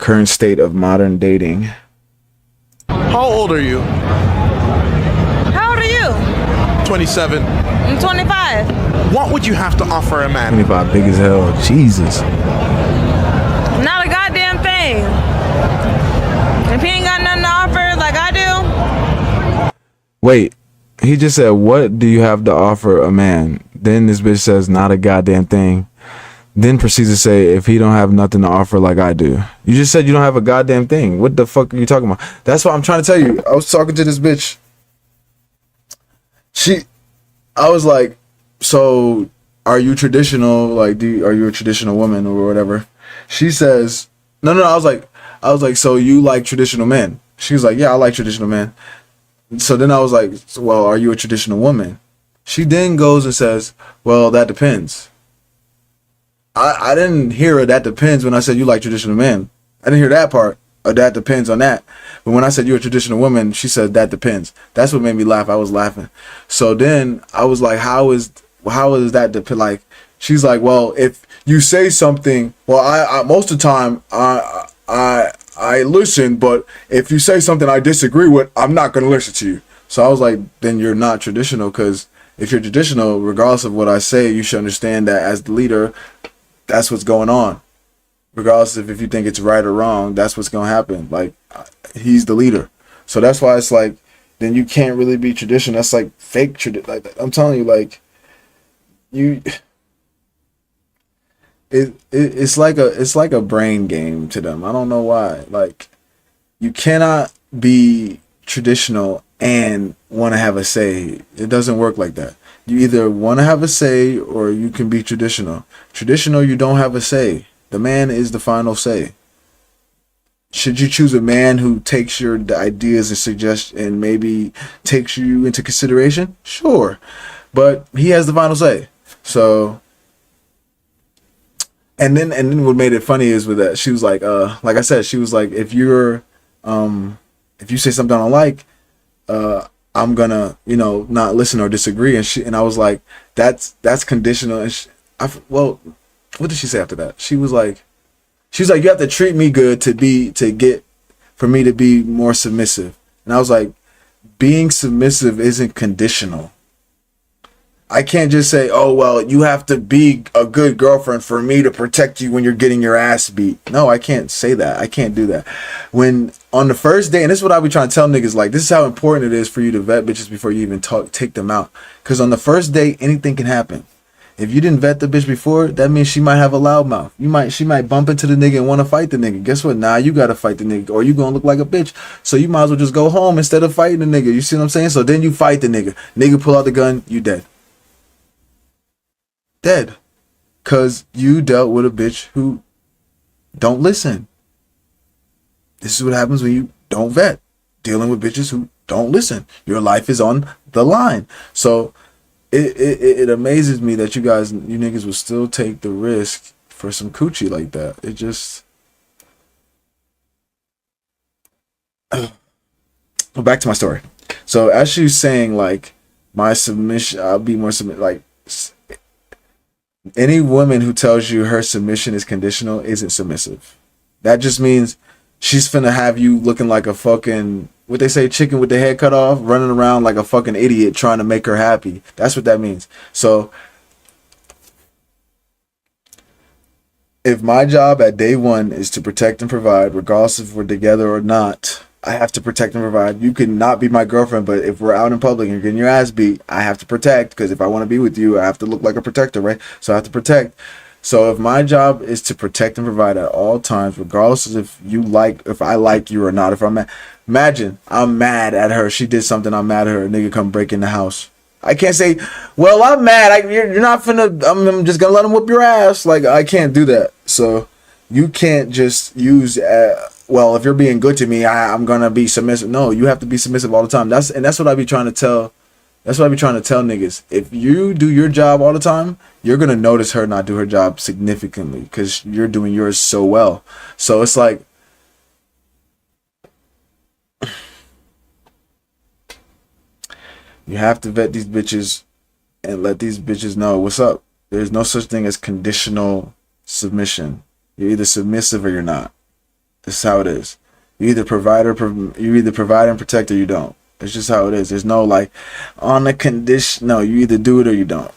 current state of modern dating. How old are you? How old are you? 27. I'm 25. What would you have to offer a man? 25, big as hell. Jesus. Not a goddamn thing. If he ain't got nothing to offer like I do. Wait, he just said, what do you have to offer a man? Then this bitch says, not a goddamn thing. Then proceeds to say, if he don't have nothing to offer like I do. You just said you don't have a goddamn thing. What the fuck are you talking about? That's what I'm trying to tell you. I was talking to this bitch. I was like, so are you traditional? Like, are you a traditional woman or whatever? She says, no. I was like, so you like traditional men? She was like, yeah, I like traditional men. So then I was like, well, are you a traditional woman? She then goes and says, well, that depends. I didn't hear that depends when I said you like traditional men. I didn't hear that part. Or that depends on that. But when I said you're a traditional woman, she said that depends. That's what made me laugh. I was laughing. So then I was like, how is that depend? Like, she's like, well, if you say something, well, I most of the time I listen, but if you say something I disagree with, I'm not gonna listen to you. So I was like, then you're not traditional, because if you're traditional, regardless of what I say, you should understand that as the leader, that's what's going on. Regardless of if you think it's right or wrong, that's what's gonna happen. Like, he's the leader, so that's why it's like, then you can't really be traditional. That's like fake tradition. Like, I'm telling you, like, it's like a brain game to them. I don't know why. Like, you cannot be traditional and want to have a say. It doesn't work like that. You either want to have a say or you can be traditional. Traditional, you don't have a say. The man is the final say. Should you choose a man who takes your ideas and suggestions and maybe takes you into consideration? Sure. But he has the final say. So, and then what made it funny is with that, she was like I said, she was like, if you say something I don't like, I'm gonna, not listen or disagree. And I was like, that's conditional. And well, what did she say after that? She was like, you have to treat me good for me to be more submissive. And I was like, being submissive isn't conditional. I can't just say, oh, well, you have to be a good girlfriend for me to protect you when you're getting your ass beat. No, I can't say that. I can't do that. When on the first day, and this is what I be trying to tell niggas, like, this is how important it is for you to vet bitches before you even take them out. Because on the first day, anything can happen. If you didn't vet the bitch before, that means she might have a loud mouth. She might bump into the nigga and want to fight the nigga. Guess what? Nah, you gotta fight the nigga, or you gonna look like a bitch. So you might as well just go home instead of fighting the nigga. You see what I'm saying? So then you fight the nigga. Nigga pull out the gun, you dead. Dead. Cause you dealt with a bitch who don't listen. This is what happens when you don't vet. Dealing with bitches who don't listen. Your life is on the line. So it amazes me that you niggas will still take the risk for some coochie like that. It just, well, back to my story. So as she's saying, like, my submission, I'll be more submit. Like, any woman who tells you her submission is conditional isn't submissive. That just means she's finna have you looking like a fucking, what they say, chicken with the head cut off, running around like a fucking idiot trying to make her happy. That's what that means. So if my job at day one is to protect and provide, regardless if we're together or not, I have to protect and provide. You can not be my girlfriend, but if we're out in public and you're getting your ass beat, I have to protect, because if I want to be with you, I have to look like a protector, right? So I have to protect. So if my job is to protect and provide at all times, regardless of if I like you or not, if I'm mad, imagine I'm mad at her. She did something, I'm mad at her. A nigga come break in the house. I can't say, well, I'm mad. You're not finna, I'm just gonna let him whip your ass. Like, I can't do that. So you can't just use, well, if you're being good to me, I'm gonna be submissive. No, you have to be submissive all the time. That's what I be trying to tell. That's what I be trying to tell niggas. If you do your job all the time, you're gonna notice her not do her job significantly, because you're doing yours so well. So it's like, you have to vet these bitches and let these bitches know what's up. There's no such thing as conditional submission. You're either submissive or you're not. This is how it is. You either provide and protect or you don't. It's just how it is. There's no like on the condition. No, you either do it or you don't.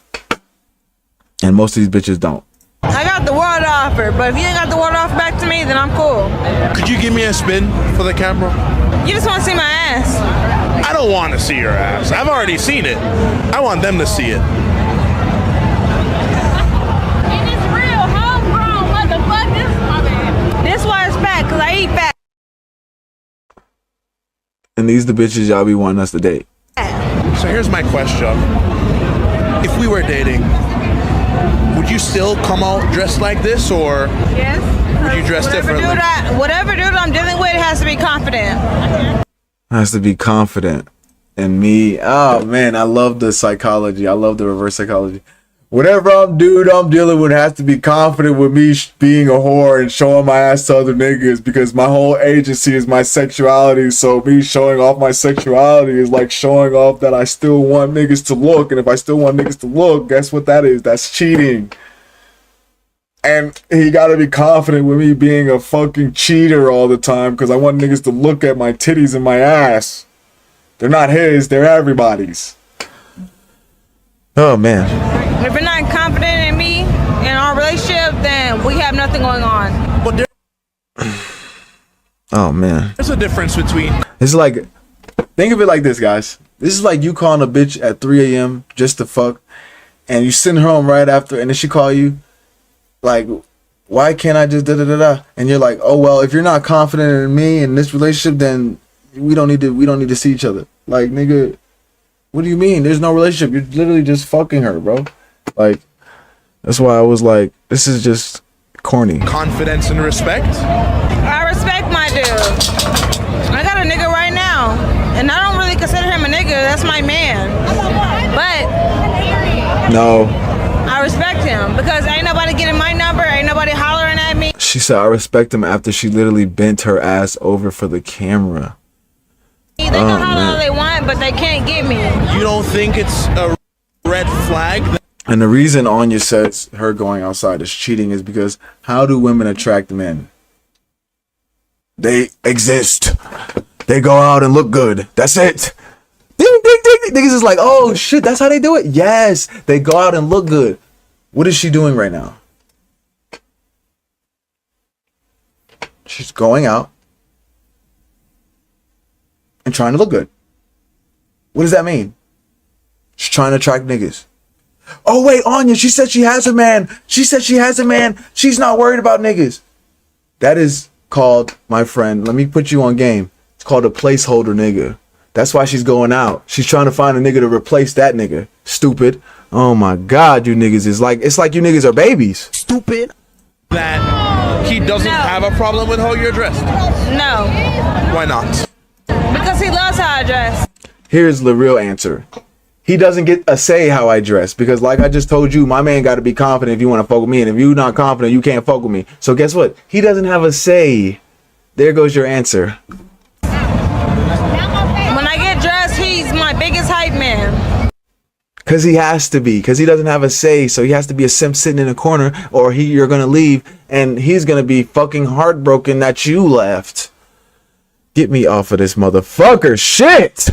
And most of these bitches don't. I got the world to offer, but if you ain't got the world to offer back to me, then I'm cool. Could you give me a spin for the camera? You just want to see my ass. I don't want to see your ass. I've already seen it. I want them to see it. And it's real, homegrown motherfuckers. My bad. This why it's fat, because I eat fat. And these the bitches y'all be wanting us to date. So here's my question. If we were dating, would you still come out dressed like this, or Yes. would you dress differently? Whatever dude I'm dealing with has to be confident. Has to be confident in me. Oh man, I love the psychology. I love the reverse psychology. Whatever I'm dealing with has to be confident with me being a whore and showing my ass to other niggas, because my whole agency is my sexuality. So me showing off my sexuality is like showing off that I still want niggas to look. And if I still want niggas to look, guess what that is? That's cheating. And he gotta be confident with me being a fucking cheater all the time, because I want niggas to look at my titties and my ass. They're not his, they're everybody's. Oh man. If you're not confident in me in our relationship, then we have nothing going on. But Oh man. there's a difference between It's like, think of it like this, guys. This is like you calling a bitch at 3 a.m. just to fuck, and you send her home right after, and then she call you, like, why can't I just da-da-da-da? And you're like, oh, well, if you're not confident in me in this relationship, then we don't need to see each other. Like, nigga, what do you mean? There's no relationship. You're literally just fucking her, bro. Like, that's why I was like, this is just corny. confidence and respect. I respect my dude. I got a nigga right now, and I don't really consider him a nigga. That's my man. But No. I respect him because ain't nobody getting my number. Ain't nobody hollering at me. She said I respect him after she literally bent her ass over for the camera. They can holler all they want, but they can't get me. You don't think it's a red flag? And the reason Anya says her going outside is cheating is because how do women attract men? They exist. They go out and look good. That's it. Ding, ding, ding. Niggas is like, oh shit, that's how they do it? Yes. They go out and look good. What is she doing right now? She's going out and trying to look good. What does that mean? She's trying to attract niggas. Oh wait, Anya, she said she has a man. She said she has a man. She's not worried about niggas. That is called, my friend, let me put you on game. It's called a placeholder nigga. That's why she's going out. She's trying to find a nigga to replace that nigga. Stupid. Oh my God, you niggas is like, it's like you niggas are babies. Stupid. That he doesn't have a problem with how you're dressed. No, Why not? because he loves how I dress. Here's the real answer. He doesn't get a say how I dress, because like I just told you, my man got to be confident if you want to fuck with me, and if you're not confident, you can't fuck with me. So guess what? He doesn't have a say. There goes your answer. When I get dressed, he's my biggest hype man. Because he has to be, because he doesn't have a say, so he has to be a simp sitting in a corner, or you're going to leave, and he's going to be fucking heartbroken that you left. Get me off of this motherfucker. Shit!